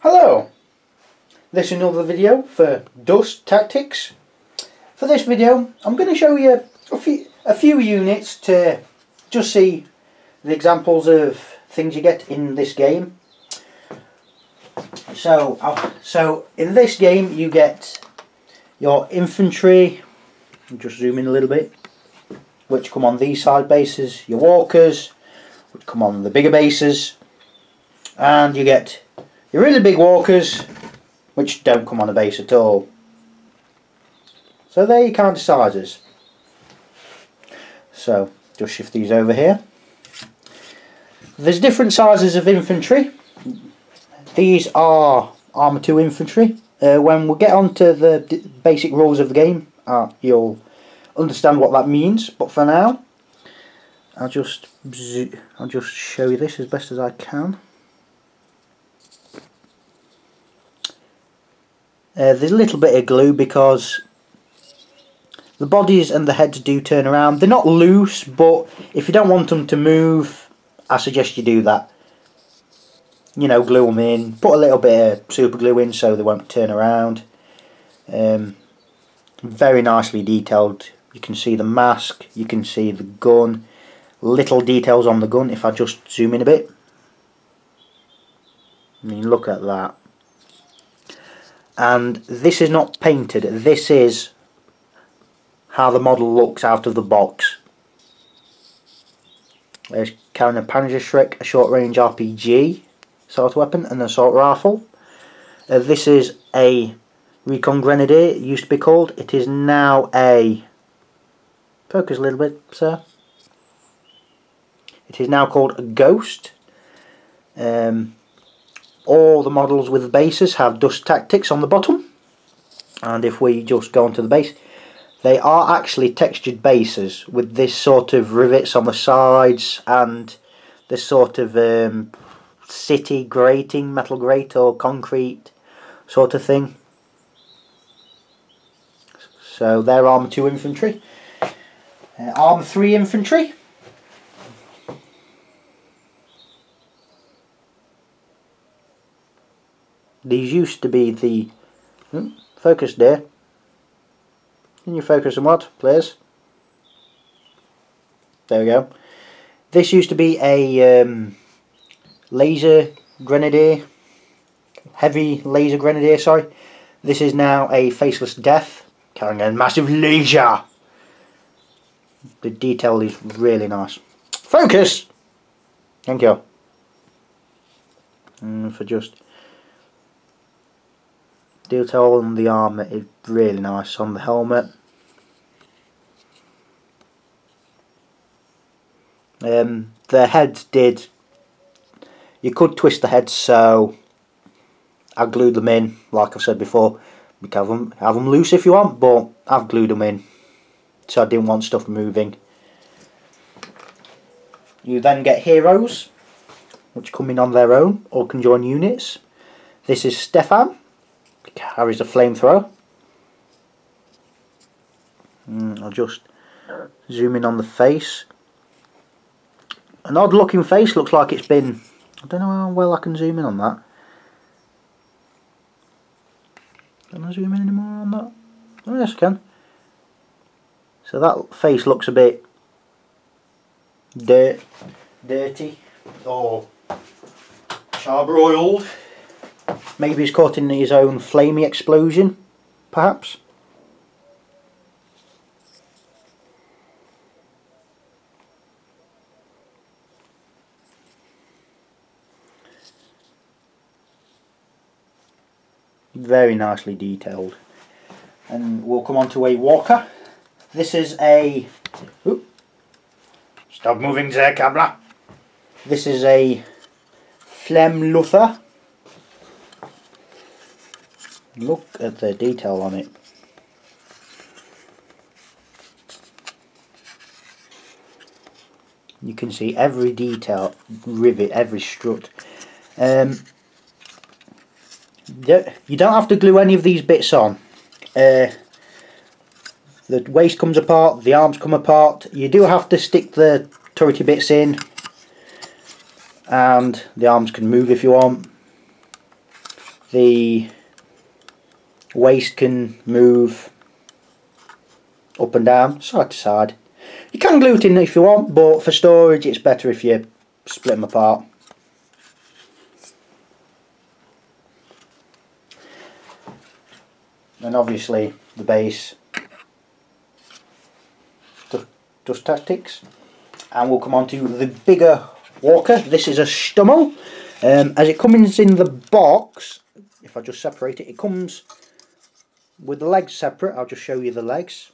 Hello, this is another video for Dust Tactics. For this video I'm going to show you a few units to just see the examples of things you get in this game. So in this game you get your infantry, I'll just zoom in a little bit, which come on these side bases, your walkers, which come on the bigger bases, and you get your really big walkers, which don't come on a base at all. So they're your kind of sizes. So just shift these over here. There's different sizes of infantry. These are Armour 2 infantry. When we get on to the basic rules of the game, you'll understand what that means. But for now, I'll just show you this as best as I can. There's a little bit of glue because the bodies and the heads do turn around. They're not loose, but if you don't want them to move, I suggest you do that. You know, glue them in, put a little bit of super glue in so they won't turn around. Very nicely detailed. You can see the mask, you can see the gun, little details on the gun. If I just zoom in a bit, I mean, look at that. And this is not painted, this is how the model looks out of the box. There's carrying a Panzerschreck, a short range RPG assault weapon and an assault rifle. This is a Recon Grenadier, it used to be called. It is now a... focus a little bit, sir. It is now called a Ghost. All the models with the bases have Dust Tactics on the bottom, and if we just go onto the base, they are actually textured bases with this sort of rivets on the sides and this sort of city grating, metal grate or concrete sort of thing. So they're Armour 2 infantry. Armour 3 infantry. These used to be the... focus there. Can you focus on what, please? There we go. This used to be a laser grenadier. Heavy laser grenadier, sorry. This is now a faceless death, carrying a massive laser. The detail is really nice. Focus! Thank you. For just... detail on the armour is really nice on the helmet. The heads did... you could twist the heads, so I glued them in, like I've said before. You can have them loose if you want, but I've glued them in, so I didn't want stuff moving. You then get heroes, which come in on their own or can join units. This is Stefan. Carries a flamethrower. I'll just zoom in on the face. An odd looking face, looks like it's been... I don't know how well I can zoom in on that. Can I zoom in any more on that? Oh yes I can. So that face looks a bit dirty or charbroiled. Maybe he's caught in his own flamey explosion, perhaps. Very nicely detailed. And we'll come on to a walker. This is a... Oop. Stop moving there, Kabla. This is a Flammluther. Look at the detail on it. You can see every detail, rivet, every strut. You don't have to glue any of these bits on. The waist comes apart, the arms come apart. You do have to stick the turrety bits in, and the arms can move if you want. The waist can move up and down, side to side. You can glue it in if you want, but for storage it's better if you split them apart. And obviously the base, Dust Tactics. And we'll come on to the bigger walker. This is a Stummel. As it comes in the box, if I just separate it, it comes with the legs separate. I'll just show you the legs.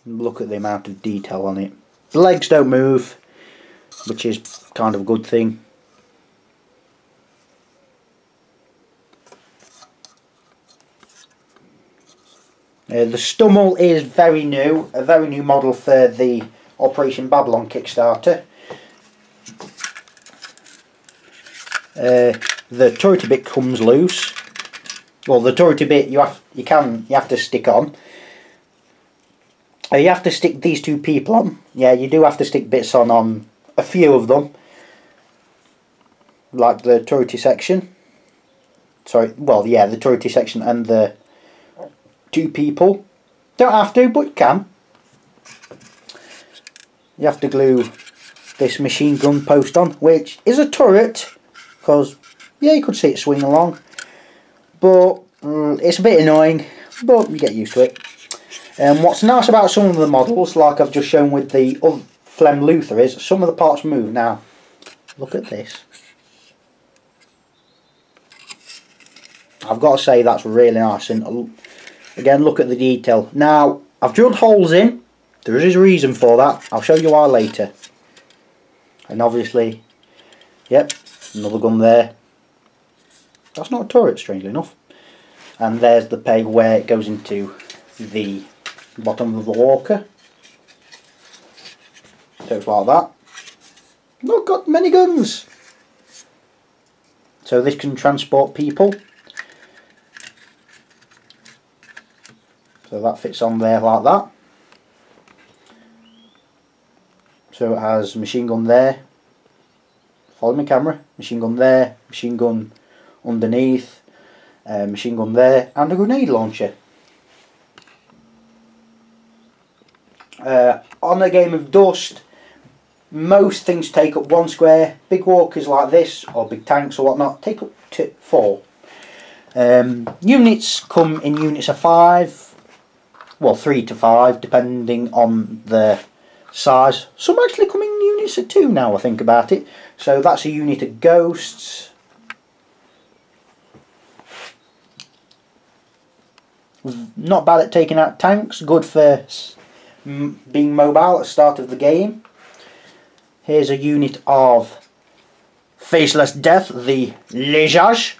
Look at the amount of detail on it. The legs don't move, which is kind of a good thing. The Stummel is very new, a very new model for the Operation Babylon Kickstarter. The turrety bit comes loose. Well, the turrety bit you have to stick on. You have to stick these two people on. Yeah, you do have to stick bits on a few of them, like the turrety section. Sorry, well, yeah, the turrety section and the two people. Don't have to, but you can. You have to glue this machine gun post on, which is a turret, because yeah, you could see it swing along, but it's a bit annoying, but you get used to it. And what's nice about some of the models, like I've just shown with the Flem Luther, is some of the parts move. Now look at this. I've got to say that's really nice, and again, look at the detail. Now I've drilled holes in. There is a reason for that. I'll show you why later. And obviously, yep, another gun there. That's not a turret, strangely enough. And there's the peg where it goes into the bottom of the walker. So it's like that. Not got many guns. So this can transport people. So that fits on there like that. So it has machine gun there. Follow my camera. Machine gun there. Machine gun underneath. Machine gun there. And a grenade launcher. On a game of Dust, most things take up 1 square. Big walkers like this, or big tanks or whatnot, take up to 4. Units come in units of 5. Well, 3 to 5, depending on the size. Some actually come in units of 2 now, I think about it. So that's a unit of Ghosts. Not bad at taking out tanks, good for being mobile at the start of the game. Here's a unit of Faceless Death, the Lejage.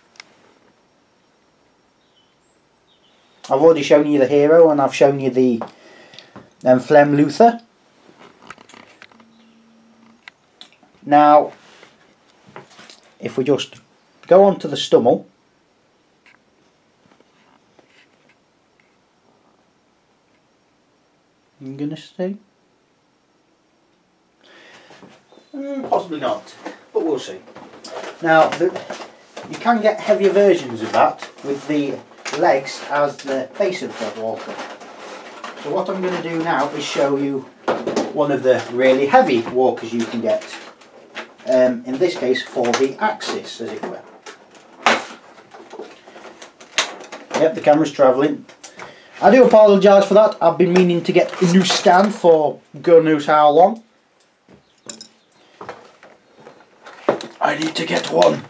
I've already shown you the hero, and I've shown you the Flem Luther. Now, if we just go on to the Stummel, I'm gonna say possibly not, but we'll see. Now, you can get heavier versions of that with the legs as the base of the walker. So what I'm going to do now is show you one of the really heavy walkers you can get. In this case for the Axis, as it were. Yep, the camera's travelling. I do apologise for that. I've been meaning to get a new stand for God knows how long. I need to get one.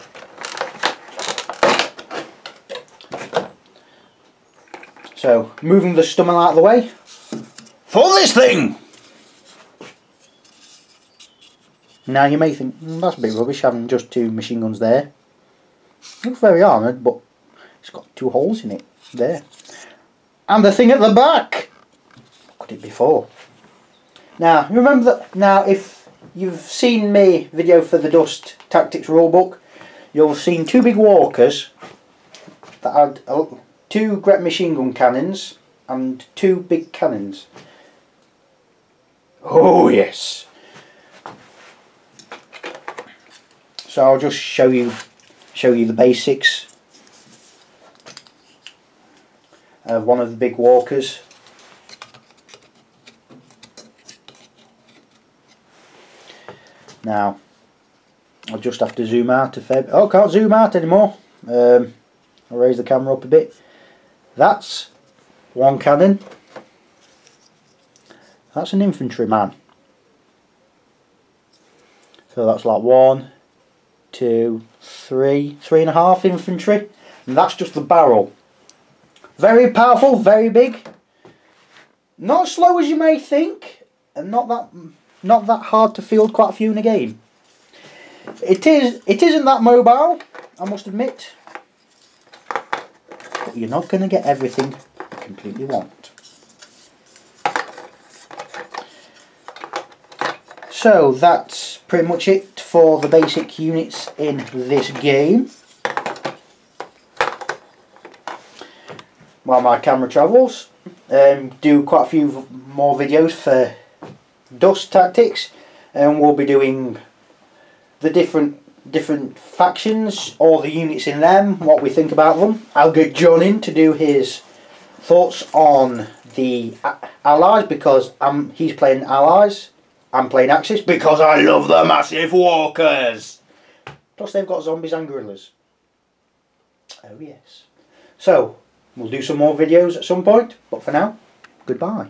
So, moving the Stummel out of the way for this thing! Now you may think, that's a bit rubbish having just 2 machine guns there. Looks very armoured, but it's got 2 holes in it there. And the thing at the back! What could it be for? Now, remember that, now if you've seen my video for the Dust Tactics rulebook, you'll have seen 2 big walkers that had 2 Gret machine gun cannons and 2 big cannons. Oh yes! So I'll just show you the basics. of one of the big walkers. Now, I'll just have to zoom out a fair bit. Oh, can't zoom out anymore. I'll raise the camera up a bit. That's one cannon. That's an infantryman. So that's like 1, 2, 3, 3.5 infantry. And that's just the barrel. Very powerful, very big. Not as slow as you may think, and not that hard to field quite a few in a game. It isn't that mobile, I must admit. But you're not going to get everything you completely want. So that's pretty much it for the basic units in this game. While my camera travels, do quite a few more videos for Dust Tactics, and we'll be doing the different factions, all the units in them, what we think about them. I'll get John in to do his thoughts on the allies, because he's playing allies. I'm playing Axis because I love the massive walkers. Plus they've got zombies and gorillas. Oh yes. So we'll do some more videos at some point, but for now, goodbye.